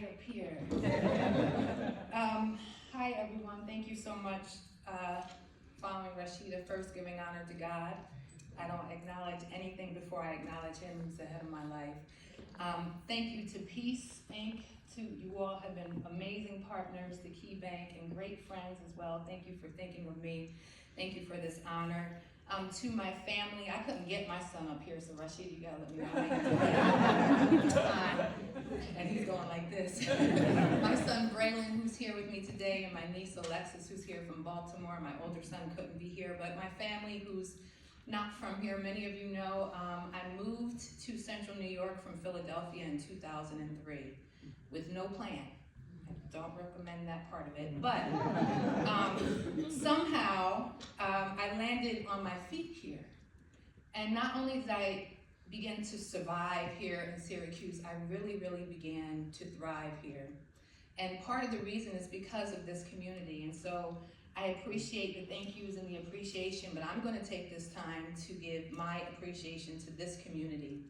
right up here. Hi everyone, thank you so much. Following Rashida, first giving honor to God. I don't acknowledge anything before I acknowledge Him who's the head of my life. Thank you to Peace Inc. You all have been amazing partners, the Key Bank, and great friends as well. Thank you for thinking of me. Thank you for this honor. To my family, I couldn't get my son up here, so Rashid, you gotta let me know how you do that. And he's going like this. My son Braylon, who's here with me today, and my niece Alexis, who's here from Baltimore. My older son couldn't be here, but my family, who's not from here, many of you know, I moved to Central New York from Philadelphia in 2003 with no plan. I don't recommend that part of it, but somehow I landed on my feet here. And not only did I begin to survive here in Syracuse, I really, really began to thrive here. And part of the reason is because of this community. And so I appreciate the thank yous and the appreciation, but I'm going to take this time to give my appreciation to this community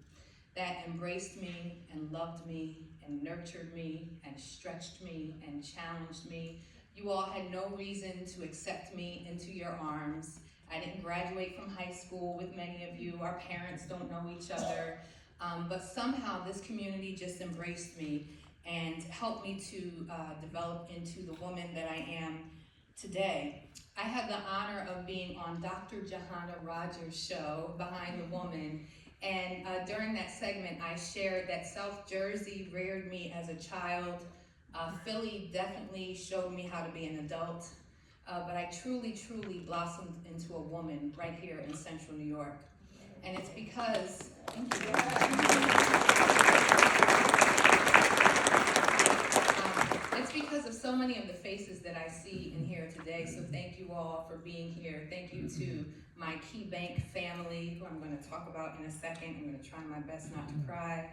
that embraced me and loved me and nurtured me and stretched me and challenged me. You all had no reason to accept me into your arms. I didn't graduate from high school with many of you. Our parents don't know each other. But somehow this community just embraced me and helped me to develop into the woman that I am today. I had the honor of being on Dr. Johanna Rogers' show, Behind the Woman. And during that segment, I shared that South Jersey reared me as a child. Philly definitely showed me how to be an adult. But I truly, truly blossomed into a woman right here in Central New York. And it's because, thank you. It's because of so many of the faces that I see in here today. So thank you all for being here. Thank you to my Key Bank family, who I'm going to talk about in a second. I'm going to try my best not to cry.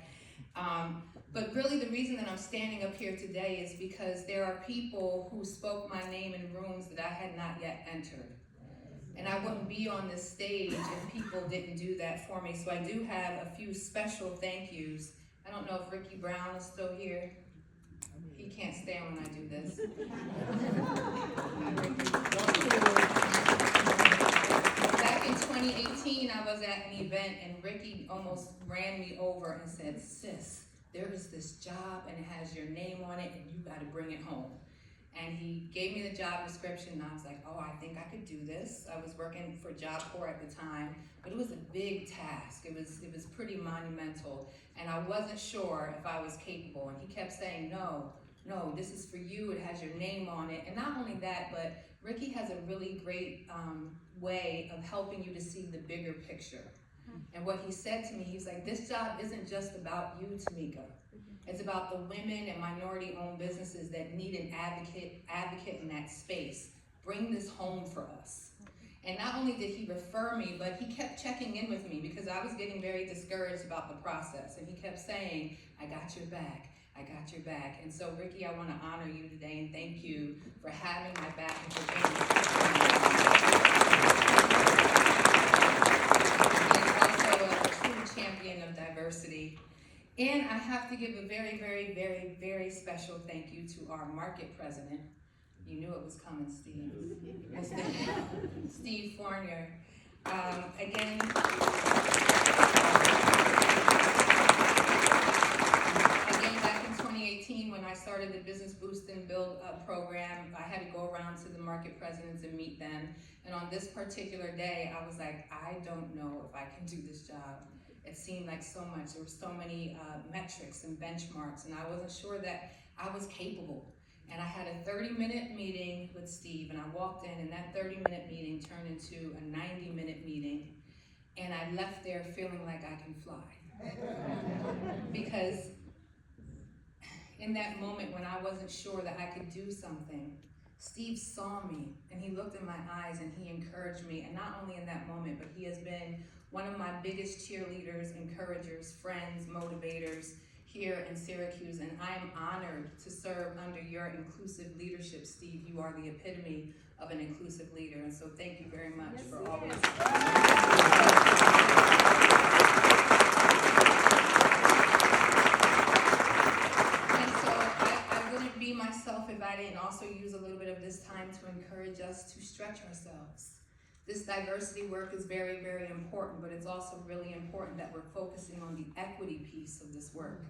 But really the reason that I'm standing up here today is because there are people who spoke my name in rooms that I had not yet entered. And I wouldn't be on this stage if people didn't do that for me. So I do have a few special thank yous. I don't know if Ricky Brown is still here. He can't stand when I do this. Back in 2018, I was at an event and Ricky almost ran me over and said, "Sis, there is this job and it has your name on it and you got to bring it home." And he gave me the job description and I was like, oh, I think I could do this. I was working for Job Corps at the time, but it was a big task. It was pretty monumental and I wasn't sure if I was capable. And he kept saying, no, this is for you. It has your name on it. And not only that, but Ricky has a really great way of helping you to see the bigger picture. And what he said to me, he's like, this job isn't just about you, Tamika. It's about the women and minority-owned businesses that need an advocate in that space. Bring this home for us. And not only did he refer me, but he kept checking in with me because I was getting very discouraged about the process. And he kept saying, I got your back. I got your back. And so, Ricky, I want to honor you today and thank you for having my back and for being a true champion of diversity. And I have to give a very, very, very, very special thank you to our market president. You knew it was coming, Steve. Steve Fournier. Again, back in 2018, when I started the Business Boost and Build program, I had to go around to the market presidents and meet them. And on this particular day, I was like, I don't know if I can do this job. It seemed like so much. There were so many metrics and benchmarks, and I wasn't sure that I was capable. And I had a 30-minute meeting with Steve, and I walked in, and that 30-minute meeting turned into a 90-minute meeting, and I left there feeling like I can fly. Because in that moment when I wasn't sure that I could do something, Steve saw me, and he looked in my eyes, and he encouraged me, and not only in that moment, but he has been one of my biggest cheerleaders, encouragers, friends, motivators here in Syracuse, and I am honored to serve under your inclusive leadership, Steve. You are the epitome of an inclusive leader, and so thank you very much for always. And so I us to stretch ourselves. This diversity work is very, very important, but it's also really important that we're focusing on the equity piece of this work,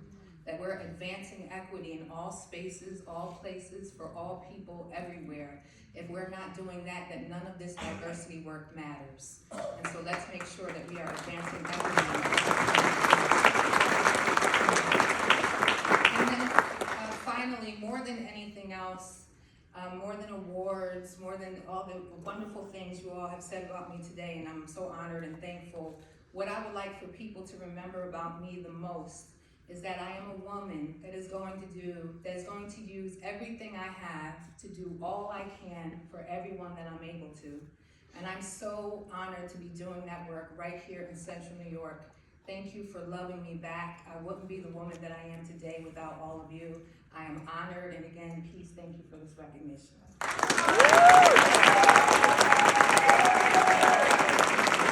that we're advancing equity in all spaces, all places, for all people, everywhere. If we're not doing that, then none of this diversity work matters. And so let's make sure that we are advancing equity. And then finally, more than anything else, more than awards, more than all the wonderful things you all have said about me today, and I'm so honored and thankful, what I would like for people to remember about me the most is that I am a woman that is going to use everything I have to do all I can for everyone that I'm able to. And I'm so honored to be doing that work right here in Central New York. Thank you for loving me back. I wouldn't be the woman that I am today without all of you. I am honored, and again, peace, thank you for this recognition.